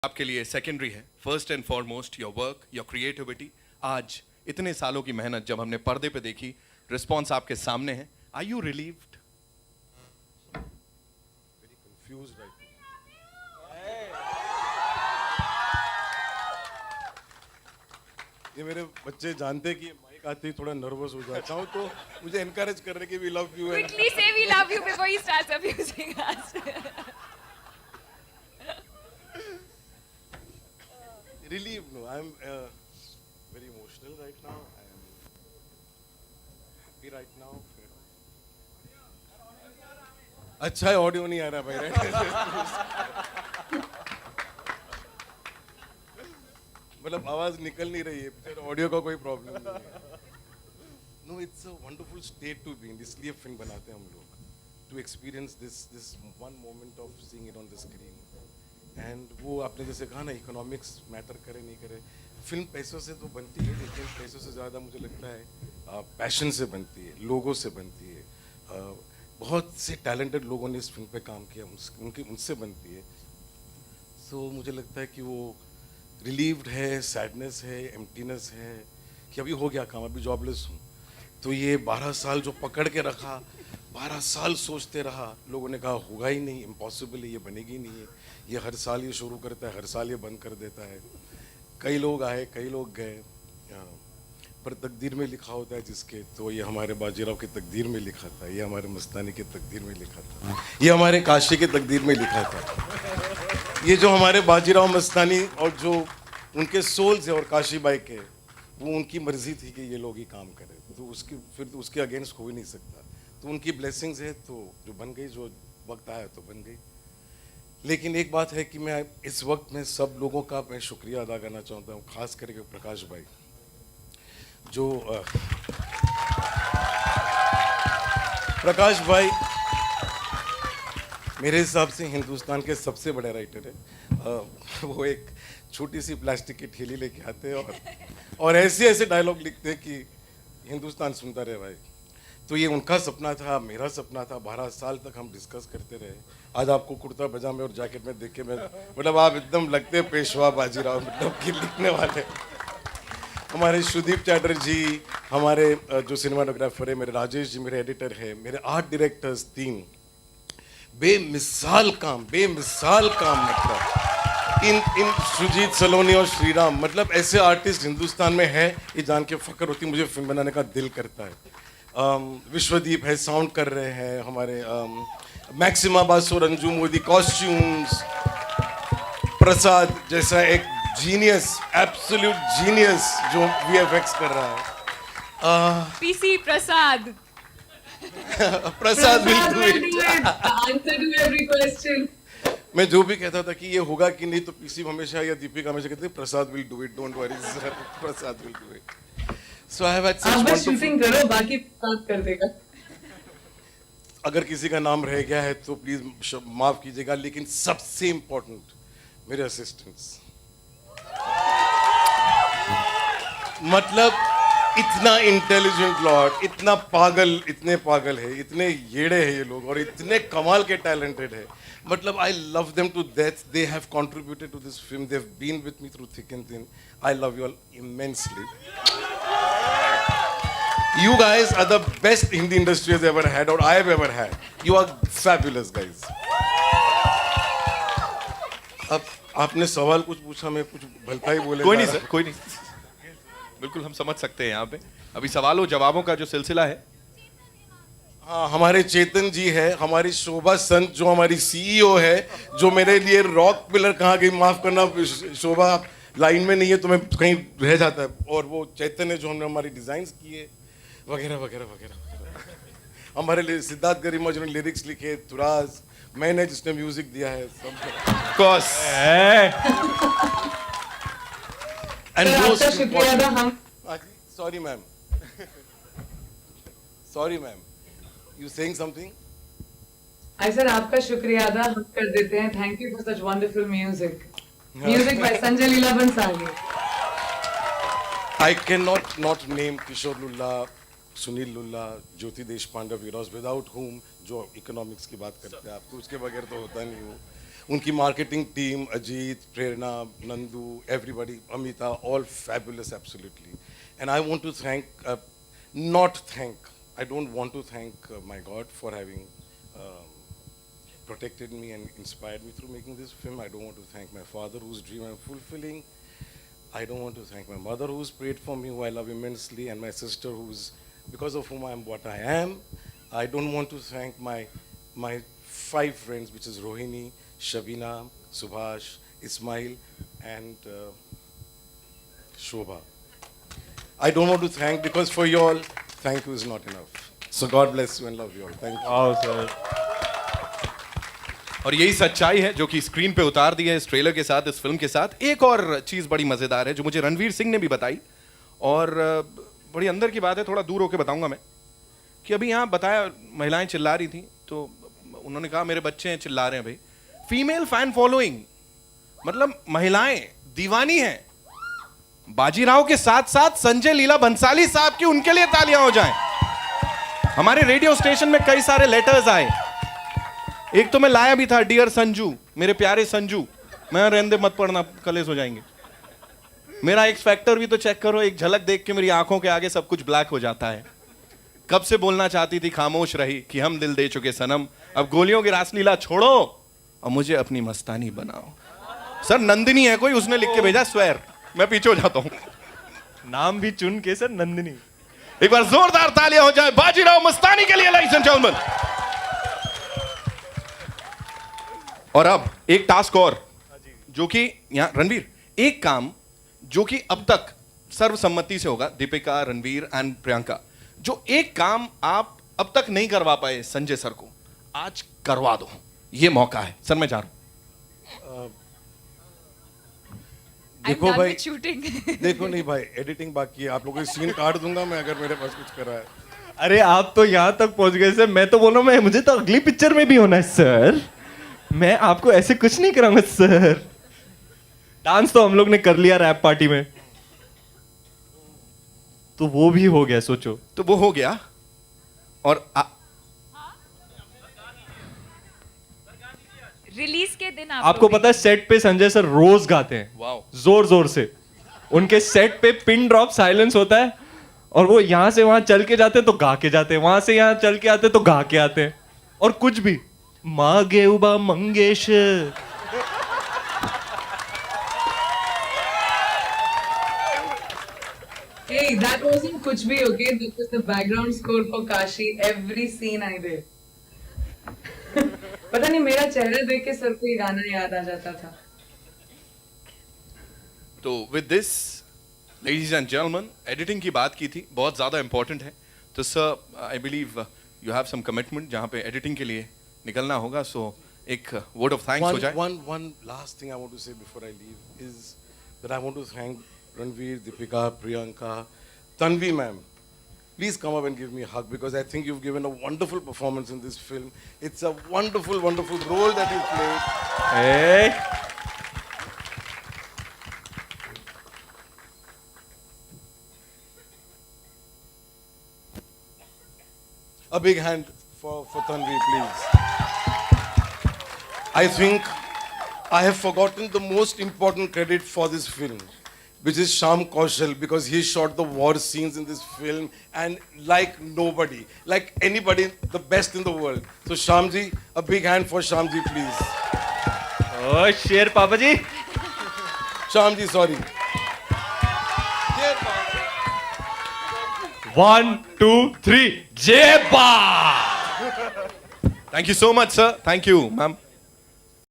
आपके लिए सेकेंडरी है। First and foremost your work, your creativity. आज इतने सालों की मेहनत जब हमने पर्दे पे देखी, रिस्पॉन्स आपके सामने है। Are you relieved? Very confused right now. ये मेरे बच्चे जानते हैं कि माइक आते ही थोड़ा नर्वस हो जाता हूँ, तो मुझे एनकरेज कर रहे हैं कि we love you. Quickly say we love you before he starts abusing us. Relieved, no. I'm very emotional right now. I am happy right now. अच्छा है, ऑडियो नहीं आ रहा भाई। मतलब आवाज निकल नहीं रही है, ऑडियो का कोई प्रॉब्लम नहीं है। No, it's a wonderful state to be in, इसलिए फिल्म बनाते हैं हम लोग, to experience this one moment of seeing it on the screen. And वो आपने जैसे कहा ना, इकोनॉमिक्स मैटर करे नहीं करे, फिल्म पैसों से तो बनती है, लेकिन पैसों से ज़्यादा मुझे लगता है पैशन से बनती है, लोगों से बनती है। बहुत से टैलेंटेड लोगों ने इस फिल्म पे काम किया, उनसे बनती है। सो मुझे लगता है कि वो रिलीव्ड है, सैडनेस है, एम्प्टीनेस है कि अभी हो गया काम, अभी जॉबलेस हूँ। तो ये 12 साल जो पकड़ के रखा, 12 साल सोचते रहा, लोगों ने कहा होगा ही नहीं, इम्पॉसिबल है, ये बनेगी नहीं है, ये हर साल ये शुरू करता है, हर साल ये बंद कर देता है। कई लोग आए, कई लोग गए, पर तकदीर में लिखा होता है जिसके, तो ये हमारे बाजीराव की तकदीर में लिखा था, ये हमारे मस्तानी की तकदीर में लिखा था, ये हमारे काशी की तकदीर में लिखा था। ये जो हमारे बाजीराव मस्तानी और जो उनके सोल्स है और काशी बाई के, वो उनकी मर्जी थी कि ये लोग ही काम करें, तो उसके अगेंस्ट हो ही नहीं सकता। तो उनकी ब्लेसिंग्स है, तो जो बन गई, जो वक्त आया तो बन गई। लेकिन एक बात है कि मैं इस वक्त में सब लोगों का मैं शुक्रिया अदा करना चाहता हूँ, खास करके प्रकाश भाई, जो प्रकाश भाई मेरे हिसाब से हिंदुस्तान के सबसे बड़े राइटर है। वो एक छोटी सी प्लास्टिक की ठेली लेके आते हैं और ऐसे ऐसे डायलॉग लिखते हैं कि हिंदुस्तान सुनता रहे भाई। तो ये उनका सपना था, मेरा सपना था, 12 साल तक हम डिस्कस करते रहे। आज आपको कुर्ता पजामे और जैकेट में देख के मैं मतलब आप एकदम लगते हैं पेशवा बाजीराव, मतलब कि लिखने वाले। हमारे सुदीप चैटर्जी, हमारे जो सिनेमाटोग्राफर है, मेरे राजेश जी मेरे एडिटर है, मेरे आर्ट डायरेक्टर्स 3, बेमिसाल काम मतलब इन सुजीत सलोनी और श्रीराम, मतलब ऐसे आर्टिस्ट हिंदुस्तान में है, ये जान के फख्र होती, मुझे फिल्म बनाने का दिल करता है। विश्वदीप है, साउंड कर रहे हैं हमारे, मैक्सिमा बासु, रंजू मोदी, कॉस्ट्यूम्स, प्रसाद जैसा एक जीनियस, एब्सोल्यूट जीनियस जो वीएफएक्स कर रहा है, PC Prasad. Prasad will do it. Answer to every question. मैं जो भी कहता था कि ये होगा कि नहीं, तो पीसी हमेशा या दीपिका हमेशा कहते थे Prasad will do it, don't worry sir, Prasad will do it. So I have had such आप बस शूटिंग करो, बाकी बात कर देगा। अगर किसी का नाम रह गया है तो प्लीज माफ कीजिएगा, लेकिन सबसे इंपॉर्टेंट मेरे असिस्टेंट्स, मतलब इतना इंटेलिजेंट लॉट, इतना पागल, इतने पागल है, इतने येड़े हैं ये लोग और इतने कमाल के टैलेंटेड है, मतलब I love them to death. They have contributed to this film, they have been with me through thick and thin. I love you all immensely. You guys are the best Hindi industry has ever had or I have ever had. You are fabulous guys. अब आपने सवाल कुछ पूछा, मैं कुछ भलता ही बोले। कोई नहीं सर, कोई नहीं, बिल्कुल हम समझ सकते हैं। यहाँ पे अभी सवालों जवाबों का जो सिलसिला है। हाँ, हमारे चेतन जी है, हमारी शोभा संत जो हमारी सीईओ है, जो मेरे लिए रॉक पिलर कहाँ गई, माफ करना शोभा लाइन में नहीं है तो मैं कहीं रह जाता है, और वो चैतन्य जो हमने हमारी डिजाइन्स किए वगैरह वगैरह वगैरह। हमारे लिए सिद्धार्थ गरिमा जिन्होंने लिरिक्स लिखे, तुराज, मैंने जिसने म्यूजिक दिया है, सब कोर्स। एंड मोस्ट शुक्रिया हम। Sorry ma'am, sorry ma'am, you saying something? I sir आपका शुक्रिया अदा हम कर देते हैं। Thank you for such wonderful music. Music by Sanjay Leela Bhansali. I cannot not name Kishore Lulla, Sunil Lulla, Jyoti Deshpande, विरोज, विदाउट whom जो इकोनॉमिक्स की बात करते हैं आप, तो उसके बगैर तो होता नहीं हो। उनकी marketing team, Ajit, Prerna, Nandu, everybody, Amita, all fabulous, absolutely. And I want to I don't want to thank my God for having protected me and inspired me through making this film. I don't want to thank my father, whose dream I'm fulfilling. I don't want to thank my mother, who's prayed for me, who I love immensely, and my sister, because of whom I am what I am. I don't want to thank my 5 friends, which is Rohini, Shabina, Subhash, Ismail, and Shobha. I don't want to thank, because for you all, thank you is not enough. So God bless you and love you all. Thank you. Wow, sir. और यही सच्चाई है जो कि screen पे उतार दी है इस ट्रेलर के साथ, इस फिल्म के साथ। एक और चीज़ बड़ी मज़ेदार है जो मुझे रणवीर सिंह ने भी बताई, और बड़ी अंदर की बात है, थोड़ा दूर होकर बताऊंगा मैं, कि अभी यहाँ बताया महिलाएं चिल्ला रही थी, तो उन्होंने कहा मेरे बच्चे हैं चिल्ला रहे हैं भाई। फीमेल फैन फॉलोइंग, मतलब महिलाएं दीवानी हैं बाजीराव के साथ साथ संजय लीला भंसाली साहब की, उनके लिए तालियां हो जाएं। हमारे रेडियो स्टेशन में कई सारे लेटर्स आए, एक तो मैं लाया भी था, डियर संजू, मेरे प्यारे संजू, मैं रहने मत पढ़ना कलेश हो जाएंगे। मेरा एक्स फैक्टर भी तो चेक करो, एक झलक देख के मेरी आंखों के आगे सब कुछ ब्लैक हो जाता है। कब से बोलना चाहती थी, खामोश रही कि हम दिल दे चुके सनम, अब गोलियों की रासलीला छोड़ो और मुझे अपनी मस्तानी बनाओ। सर नंदिनी है कोई, उसने लिख के भेजा स्वेर, मैं पीछे हो जाता हूं। नाम भी चुन के सर, नंदिनी। एक बार जोरदार तालियां हो जाए बाजीराव मस्तानी के लिए, लेडीज एंड जेंटलमैन। और अब एक टास्क और, जो कि यहां रणवीर, एक काम जो कि अब तक सर्वसम्मति से होगा, दीपिका, रणवीर एंड प्रियंका, जो एक काम आप अब तक नहीं करवा पाए संजय सर को, आज करवा दो, ये मौका है। सर मैं जा रहा हूं। देखो I'm done भाई, with shooting. देखो नहीं भाई, एडिटिंग बाकी है, आप लोगों के सीन काट दूंगा मैं अगर मेरे पास कुछ करा है। अरे आप तो यहाँ तक पहुंच गए सर, मैं तो बोल रहा हूँ मुझे तो अगली पिक्चर में भी होना है सर, मैं आपको ऐसे कुछ नहीं कराऊंगा सर। डांस तो हम लोग ने कर लिया रैप पार्टी में, तो वो भी हो गया, सोचो। तो वो हो गया, और रिलीज के दिन आपको पता है सेट पे संजय सर रोज गाते हैं, वाओ, जोर जोर से। उनके सेट पे पिन ड्रॉप साइलेंस होता है, और वो यहां से वहां चल के जाते हैं तो गा के जाते हैं, वहां से यहां चल के आते हैं तो गा के आते हैं, और कुछ भी मागे उबा Mangesh. Hey, that wasn't kuch bhi, okay? This was the background score for Kashi. Every scene I did. पता नहीं मेरा चेहरा देख के सर को ये गाना याद आ जाता था। तो with this ladies and gentleman, editing की बात की थी, बहुत ज़्यादा इंपॉर्टेंट है। तो sir I believe you have some commitment जहाँ पे एडिटिंग के लिए निकलना होगा, सो एक वर्ड ऑफ थैंक्स हो जाए। One last thing I want to say before I leave is that I want to thank Ranveer, Deepika, Priyanka, Tanvi ma'am. Please come up and give me a hug, because I think you've given a wonderful performance in this film. It's a wonderful, wonderful role that you played. Hey. A big hand for Tanvi, please. I think I have forgotten the most important credit for this film, which is Sham Kaushal, because he shot the war scenes in this film and like nobody, like anybody, the best in the world. So Shamji, a big hand for Shamji, please. Oh, शेर पापा जी। Shamji, sorry. 1, 2, 3, जय बा। Thank you so much sir, thank you ma'am.